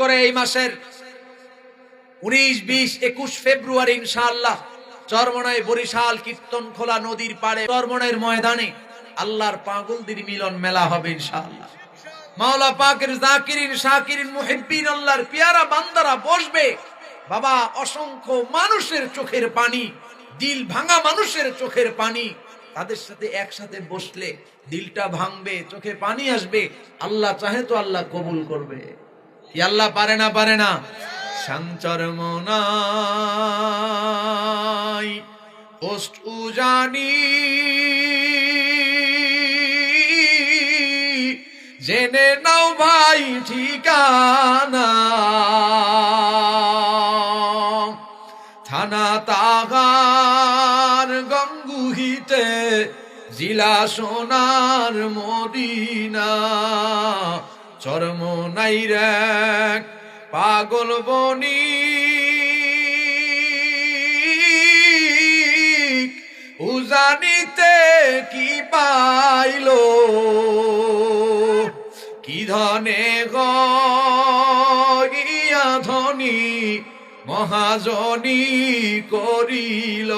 করে এই মাসের 19, 20, 21 ফেব্রুয়ারি ইনশাআল্লাহ চরমনাই বরিশাল কীর্তনখোলা নদীর পাড়ে চরমনাইয়ের ময়দানে আল্লাহর পাগলদের মিলন মেলা হবে ইনশাআল্লাহ। মাওলা পাকের জাকিরিন শাকিরিন মুহিব্বিন আল্লাহর পিয়ারা বান্দারা বসবে। বাবা, অসংখ্য মানুষের চোখের পানি, দিল ভাঙা মানুষের চোখের পানি, তাদের সাথে একসাথে বসলে দিলটা ভাঙবে, চোখে পানি আসবে। আল্লাহ চাহে তো আল্লাহ কবুল করবে। কি আল্লাহ পারে না? পারে না? সঞ্চর মনাই পোস্ট উজানি জেনে নাও ভাই ঠিকানা, থানা তাগার গঙ্গুহিতে জিলা সোনার মদিনা, চরমনাই রেক পাগল বনি উজানিতে কি পাইলো, কি ধনে গিয়া ধনী মহাজনী করিল।